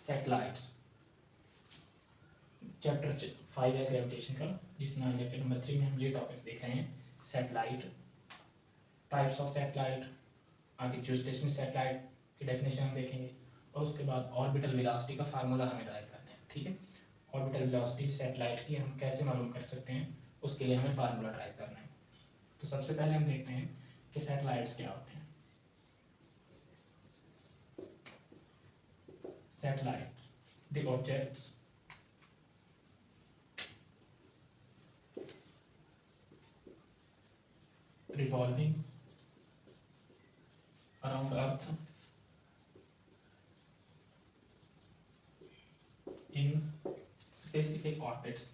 Satellites. Chapter 5 है gravitation का, जिसमें लेक्चर नंबर 3 में हम ये टॉपिक्स देख रहे हैं। सैटेलाइट, टाइप्स ऑफ सैटेलाइट, आगे जियोस्टेशनरी सैटेलाइट की डेफिनेशन हम देखेंगे, और उसके बाद ऑर्बिटल वेलोसिटी का फार्मूला हमें ड्राइव करना है। ठीक है, ऑर्बिटल वेलोसिटी सैटेलाइट की हम कैसे मालूम कर सकते हैं, उसके लिए हमें फार्मूला ड्राइव करना है। तो सबसे पहले हम देखते हैं कि सैटेलाइट्स क्या होते हैं। Satellites, the objects revolving around Earth in specific orbits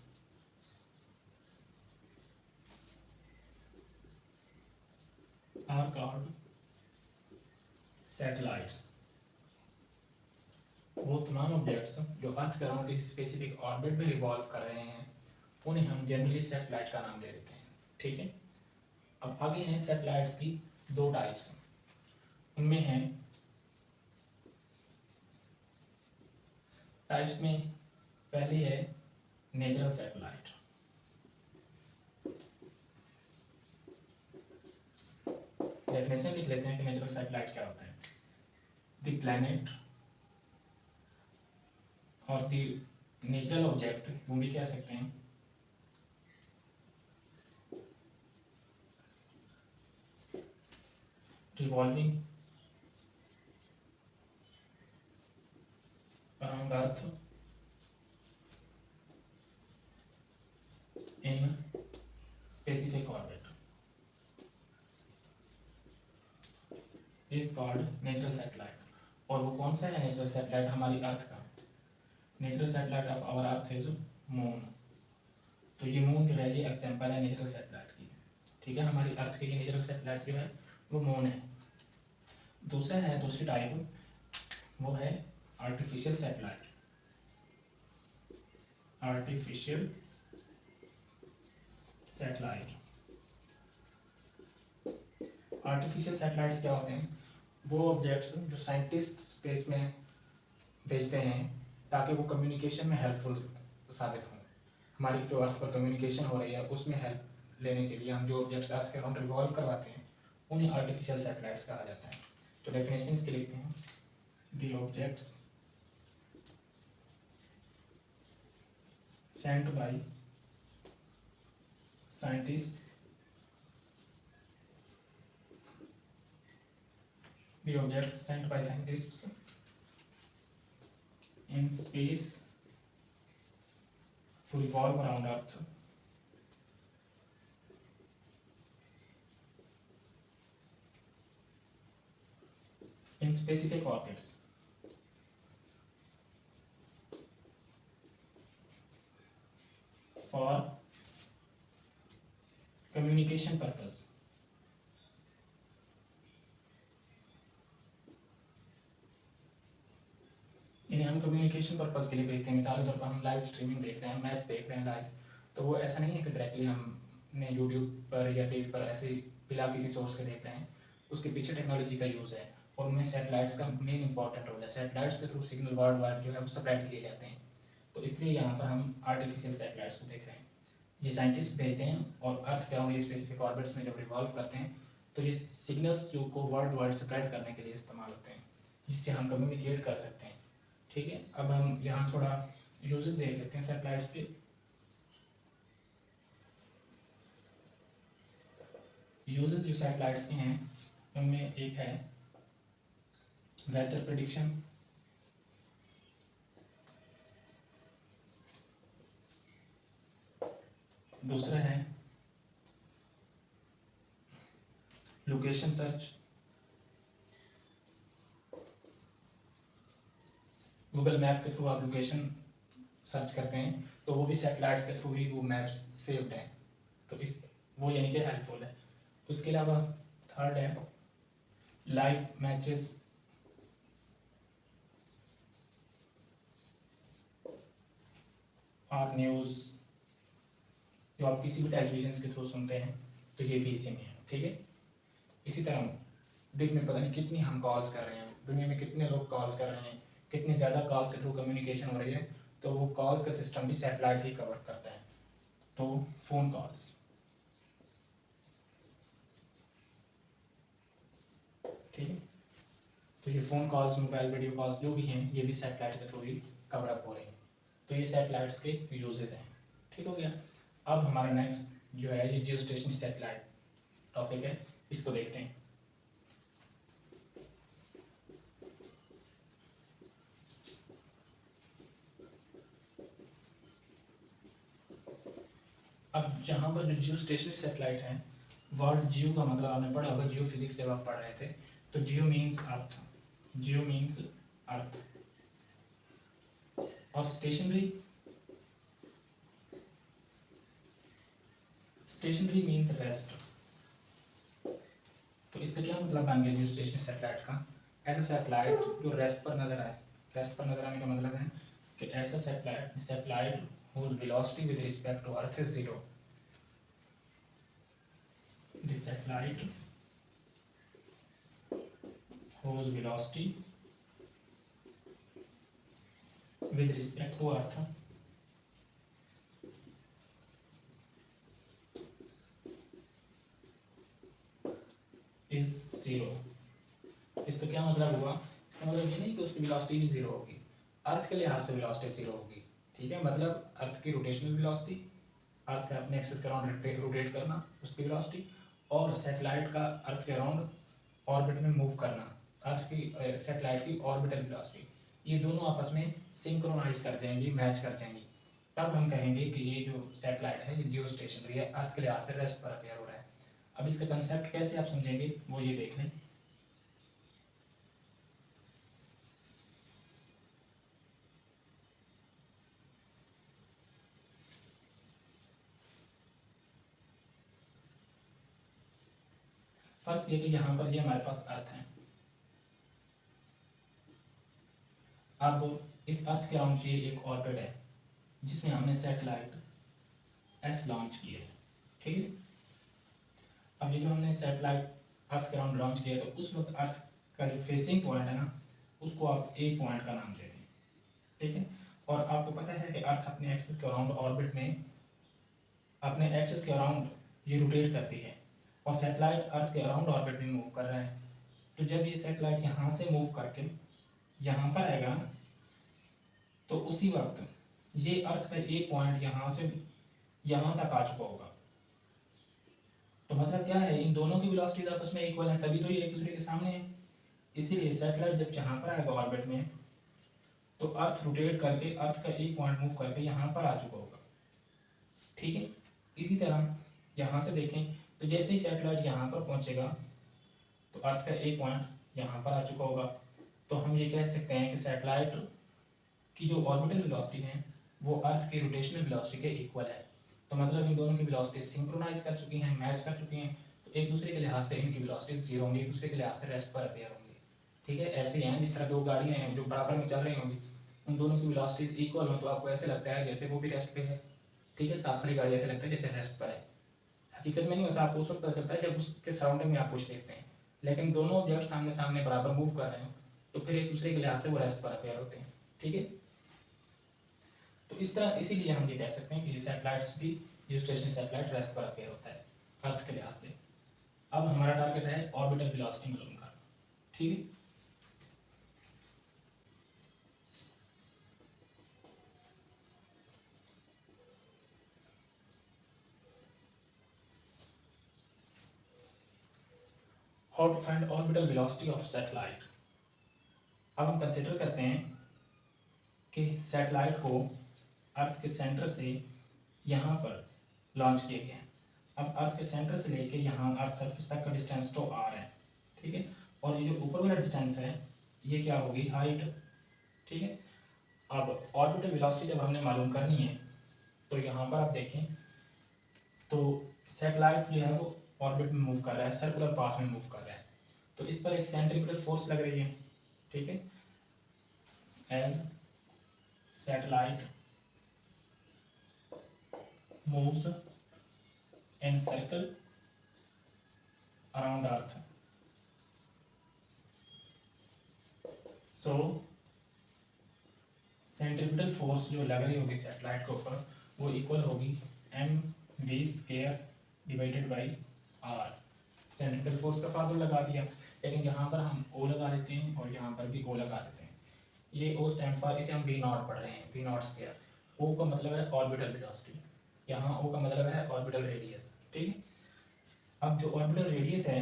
are called satellites। वो तमाम ऑब्जेक्ट्स जो अर्थ के अराउंड किसी स्पेसिफिक ऑर्बिट में रिवॉल्व कर रहे हैं, उन्हें हम जनरली सैटेलाइट का नाम दे देते हैं। ठीक है, अब आगे हैं सैटेलाइट्स की दो टाइप्स। उनमें हैं टाइप्स में पहली है नेचुरल सैटेलाइट। डेफिनेशन लिख लेते हैं कि नेचुरल सैटेलाइट क्या होता है। द प्लैनेट और द नेचुरल ऑब्जेक्ट, वो भी कह सकते हैं, revolving around Earth in specific orbit is called natural satellite। और वो कौन सा है नेचुरल सैटेलाइट? हमारी अर्थ का। Natural satellite of our earth is moon. तो ये मून जो है ये एग्जांपल है नेचुरल सैटेलाइट की। ठीक है, हमारी अर्थ की नेचुरल सैटेलाइट जो है वो मून है। दूसरा है, दूसरी टाइप, वो है artificial satellite. Artificial satellite. Artificial satellites क्या होते हैं? वो ऑब्जेक्ट्स जो साइंटिस्ट स्पेस में भेजते हैं ताकि वो कम्युनिकेशन में हेल्पफुल साबित हों। हमारी जो अर्थ पर कम्युनिकेशन हो रही है उसमें हेल्प लेने के लिए हम जो ऑब्जेक्ट्स अर्थ के अराउंड रिवॉल्व करवाते हैं उन्हें आर्टिफिशियल सैटेलाइट्स कहा जाता है। तो डेफिनेशन इसके लिखते हैं, the objects sent by scientist, the objects sent by scientists in space to revolve around Earth in specific orbits for communication purpose। इन्हें हम कम्युनिकेशन पर्पस के लिए भेजते हैं। मिसाल के तौर पर हम लाइव स्ट्रीमिंग देख रहे हैं, मैच देख रहे हैं लाइव, तो वो ऐसा नहीं है कि डायरेक्टली हमने यूट्यूब पर या टीवी पर ऐसे बिना किसी सोर्स के देख रहे हैं। उसके पीछे टेक्नोलॉजी का यूज़ है और उनमें सैटेलाइट्स का मेन इंपॉर्टेंट रोल है। सैटेलाइट्स के थ्रू सिग्नल वर्ल्ड वाइड जो है वो स्प्रेड किए जाते हैं। तो इसलिए यहाँ पर हम आर्टिफिशियल सैटेलाइट्स को देख रहे हैं। ये साइंटिस्ट भेजते हैं और अर्थ के अराउंड ये स्पेसिफिक ऑर्बिट्स में जब रिवॉल्व करते हैं तो ये सिग्नल्स जो को वर्ल्ड वाइड स्प्रेड करने के लिए इस्तेमाल होते हैं, जिससे हम कम्युनिकेट कर सकते हैं। ठीक है, अब हम यहाँ थोड़ा यूजेस देख लेते हैं सैटेलाइट्स के। यूजेस जो सैटेलाइट्स के हैं उनमें एक है वेदर प्रेडिक्शन, दूसरा है लोकेशन सर्च। गूगल मैप के थ्रू आप लोकेशन सर्च करते हैं तो वो भी सैटेलाइट्स के थ्रू ही वो मैप्स सेव्ड हैं, तो इस वो यानी कि हेल्पफुल है। उसके अलावा थर्ड है लाइव मैचेस, और न्यूज़ जो आप किसी भी टेलीविजन के थ्रू सुनते हैं तो ये भी इसी में है। ठीक है, इसी तरह दिन में पता नहीं कितनी हम कॉल्स कर रहे हैं, दुनिया में कितने लोग कॉल्स कर रहे हैं, कितनी ज़्यादा कॉल्स के थ्रू कम्युनिकेशन हो रही है, तो वो कॉल्स का सिस्टम भी सैटेलाइट ही कवर करता है। तो फ़ोन कॉल्स, ठीक है, तो ये phone calls, mobile video calls जो भी हैं, ये भी सैटेलाइट के थ्रू ही कवर अप हो रहे हैं। तो ये सैटेलाइट्स के यूजेस हैं। ठीक हो गया। अब हमारा नेक्स्ट जो है ये जियो स्टेशनरी सैटेलाइट टॉपिक है, इसको देखते हैं। अब जहाँ पर जो जियो स्टेशनरी सैटेलाइट है, वर्ड जियो का मतलब आपने पढ़ा होगा, जियो फिजिक्स जब आप पढ़ रहे थे, तो जियो मीन्स अर्थ, जियो मीन्स अर्थ, और स्टेशनरी, स्टेशनरी मीन्स रेस्ट। तो इसका क्या मतलब बन गया जियो स्टेशनरी सैटेलाइट का? ऐसा सैटेलाइट जो रेस्ट पर नजर आए। रेस्ट पर नजर आने का मतलब है कि ऐसा satellite, satellite whose velocity with respect to earth is zero, the satellite whose velocity with respect to earth is zero। इसका क्या मतलब हुआ? इसका मतलब ये नहीं कि उसकी वेलोसिटी भी जीरो होगी, अर्थ के लिहाज से वेलोसिटी जीरो होगी। ठीक है, मतलब अर्थ की रोटेशनल वेलोसिटी, अर्थ का अपने एक्सिस के अराउंड रोटेट करना, उसकी वेलोसिटी, और सैटेलाइट का अर्थ के अराउंड ऑर्बिट में मूव करना, अर्थ की सैटेलाइट की ऑर्बिटल वेलोसिटी, ये दोनों आपस में सिंक्रोनाइज कर जाएंगी, मैच कर जाएंगी। तब हम कहेंगे कि ये जो सैटेलाइट है ये जियो स्टेशनरी है, अर्थ के लिहाज से रेस्ट पर अपेयर हो रहा है। अब इसका कंसेप्ट कैसे आप समझेंगे वो ये देख लें। फर्स्ट ये कि यहाँ पर ये हमारे पास अर्थ है। अब इस अर्थ के अराउंड ये एक ऑर्बिट है जिसमें हमने सैटेलाइट एस लॉन्च किया है। ठीक है, अब ये जो हमने सैटेलाइट अर्थ के अराउंड लॉन्च किया, तो उस वक्त अर्थ का जो फेसिंग पॉइंट है ना, उसको आप ए पॉइंट का नाम देते हैं। ठीक है, और आपको पता है कि अर्थ अपने एक्सिस के अराउंड ऑर्बिट में, अपने एक्सिस के अराउंड ये रोटेट करती है, और सैटेलाइट अर्थ के अराउंड ऑर्बिट में मूव कर रहा है। तो जब ये सैटेलाइट यहाँ से मूव करके यहाँ पर आएगा, तो उसी वक्त ये अर्थ का ए पॉइंट यहाँ से यहाँ तक आ चुका होगा। तो मतलब क्या है, इन दोनों की वेलोसिटी आपस में इक्वल है, तभी तो ये एक दूसरे के सामने है। इसीलिए सैटेलाइट जब यहाँ पर आएगा ऑर्बिट में, तो अर्थ रोटेट करके अर्थ का एक पॉइंट मूव करके यहाँ पर आ चुका होगा। ठीक है, इसी तरह यहाँ से देखें तो जैसे ही सैटेलाइट यहाँ पर पहुँचेगा, तो अर्थ का एक पॉइंट यहाँ पर आ चुका होगा। तो हम ये कह सकते हैं कि सैटेलाइट की जो ऑर्बिटल वेलोसिटी है वो अर्थ की रोटेशनल वेलोसिटी के इक्वल है। तो मतलब इन दोनों की वेलोसिटी सिंक्रोनाइज कर चुकी हैं, मैच कर चुकी हैं, तो एक दूसरे के लिहाज से इनकी वेलोसिटी जीरो होंगी, एक दूसरे के लिहाज से रेस्ट पर अपेयर होंगी। ठीक है, ऐसे ही हैं जिस तरह दो गाड़ियाँ हैं जो बराबर में चल रही होंगी, उन दोनों की वेलोसिटीज इक्वल हो तो आपको ऐसे लगता है जैसे वो भी रेस्ट पे है। ठीक है, साथ वाली गाड़ी ऐसे लगता है जैसे रेस्ट पर है। हकीकत में नहीं होता, आपको उस वक्त पता चलता है जब उसके सराउंडिंग में आप कुछ देखते हैं। लेकिन दोनों ऑब्जेक्ट सामने सामने बराबर मूव कर रहे हो, तो फिर एक दूसरे के लिहाज से वो रेस्ट पर अपेयर होते हैं। ठीक है, तो इस तरह, इसीलिए हम ये कह सकते हैं कि सैटेलाइट्स भी, जियो स्टेशनरी सैटेलाइट रेस्ट पर अपेयर होता है अर्थ के लिहाज से। अब हमारा टारगेट है ऑर्बिटल वेलोसिटी मालूम करना। ठीक है, how to find orbital velocity of satellite. अब हम कंसिडर करते हैं कि सैटेलाइट को अर्थ के सेंटर से यहाँ पर लॉन्च किया गया है। अब अर्थ के सेंटर से लेके यहाँ अर्थ सरफेस तक का डिस्टेंस तो आर है। ठीक है, और ये जो ऊपर वाला डिस्टेंस है ये क्या होगी, हाइट। ठीक है, अब ऑर्बिटल वेलोसिटी जब हमने मालूम करनी है, तो यहाँ पर आप देखें तो सैटेलाइट जो है वो ऑर्बिट में मूव कर रहा है, सर्कुलर पाथ में मूव कर रहा है। तो इस पर एक सेंट्रीपिटल फोर्स लग रही है। ठीक है, as satellite moves in circle around earth, so centripetal force जो लग रही होगी सैटेलाइट के ऊपर वो इक्वल होगी mv² divided by r। Centripetal force का फार्मूला लगा दिया, लेकिन यहाँ पर हम O लगा देते हैं और यहाँ पर भी O लगा देते हैं। ये O स्टैंड फॉर, इसे हम V0 पढ़ रहे हैं, V0²। O का मतलब है ऑर्बिटल वेलोसिटी, यहाँ O का मतलब है ऑर्बिटल रेडियस, ठीक है। अब जो ऑर्बिटल रेडियस है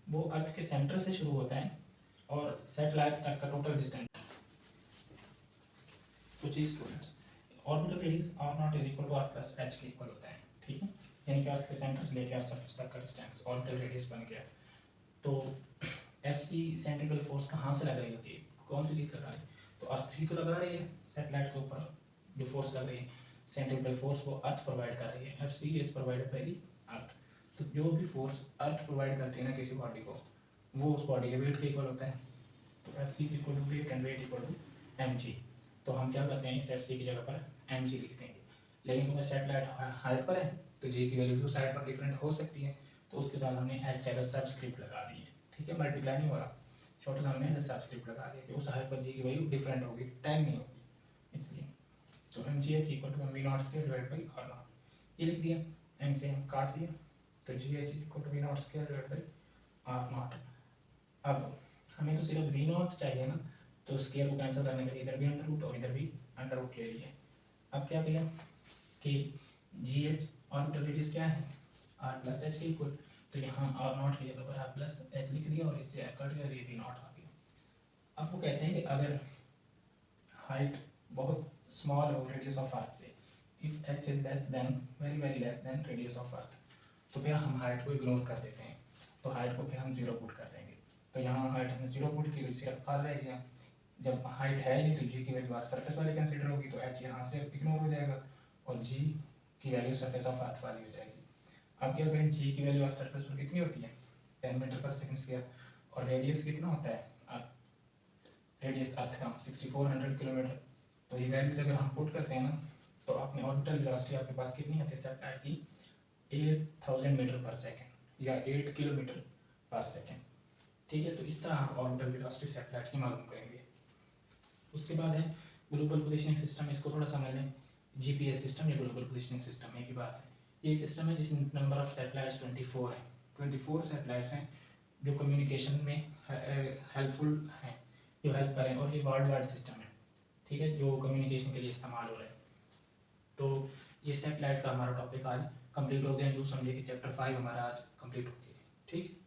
वो अर्थ के सेंटर से शुरू होता है और सैटेलाइट तक का टोटल डिस्टेंस। तो जी students, orbital radius r0 is equal to r plus h के इक्वल होता है, ठीक है। यानी कि अर्थ के सेंटर से लेकर सरफेस तक का डिस्टेंस ऑर्बिटल रेडियस बन गया। तो Fc सेंट्रीपिटल फोर्स कहाँ से लग रही होती है, कौन सी चीज़ लगा रही है, तो अर्थ ही तो लगा रही है सैटेलाइट के ऊपर। जो फोर्स लग रही है सेंट्रीपिटल फोर्स वो अर्थ प्रोवाइड कर रही है, Fc is provided by the earth. तो जो भी फोर्स अर्थ प्रोवाइड करती है ना किसी बॉडी को, वो उस बॉडी के वेट के इक्वल होता है। तो Fc equal to weight and weight equal to mg। तो हम क्या करते हैं, इस Fc की जगह पर mg लिख देंगे। लेकिन क्योंकि सैटेलाइट हाइट पर है तो g की वैल्यू भी साइड पर डिफरेंट हो सकती है, तो उसके साथ हमने h एज सबस्क्रिप्ट लगा दी है, ठीक है। मल्टीप्लाई नहीं हो रहा, छोटे सा हमने सबस्क्रिप्ट लगा दिया कि उस हाइट पर g की वैल्यू डिफरेंट होगी, 10 नहीं होगी, इसलिए। तो mgh equal to v0² divide by r0, ये लिख दिया। m से हम काट दिया तो gh equal to v0² divide by r0। अब हमें तो सिर्फ v0 चाहिए ना, तो स्केयर को कैंसिल करने के लिए इधर भी अंडर रूट और इधर भी अंडर रूट ले लिए। अब क्या किया कि gh ऑर्बिटल रेडियस क्या है r प्लस h के इक्वल, तो यहाँ r0 की जगह पर r प्लस h लिख दिया और इससे कट गया, ये v0 आ गया। अब वो कहते हैं कि अगर हाइट बहुत स्मॉल हो रेडियस ऑफ अर्थ से, if h is less than very very less than radius of earth, तो फिर हम हाइट को इग्नोर कर देते हैं, तो हाइट को फिर हम 0 पुट कर देंगे। तो यहाँ हाइट हमने 0 पुट की, सिर्फ r रह गया। जब हाइट है नहीं तो g की वैल्यू सरफेस वाली कंसिडर होगी, तो h यहाँ से इग्नोर हो जाएगा और g की वैल्यू सरफेस ऑफ अर्थ वाली हो जाएगी। अब क्या करें, g की वैल्यू अर्थ सरफेस पर कितनी होती है 10 मीटर पर सेकंड स्क्वायर, और रेडियस कितना होता है रेडियस अर्थ का 6400 किलोमीटर। तो ये वैल्यूज अगर हम पुट करते हैं ना, तो अपने ऑर्बिटल वेलोसिटी आपके पास कितनी आती है सैटेलाइट की 8000 मीटर पर सेकेंड या 8 किलोमीटर पर सेकेंड, ठीक है। तो इस तरह आप ऑर्बिटल वेलोसिटी सैटेलाइट की मालूम करेंगे। उसके बाद है ग्लोबल पोजिशनिंग सिस्टम, इसको थोड़ा समझ लें। GPS सिस्टम या ग्लोबल पोजिशनिंग सिस्टम एक ही बात है। ये सिस्टम है जिसमें नंबर ऑफ सैटेलाइट्स 24 है, 24 सैटेलाइट्स हैं जो कम्युनिकेशन में हेल्पफुल हैं, जो हेल्प करें, और ये वर्ल्ड वाइड सिस्टम है, ठीक है, जो कम्युनिकेशन के लिए इस्तेमाल हो रहा है। तो ये सैटेलाइट का हमारा टॉपिक आज कंप्लीट हो गया। जो समझे कि चैप्टर 5 हमारा आज कंप्लीट हो गया, ठीक।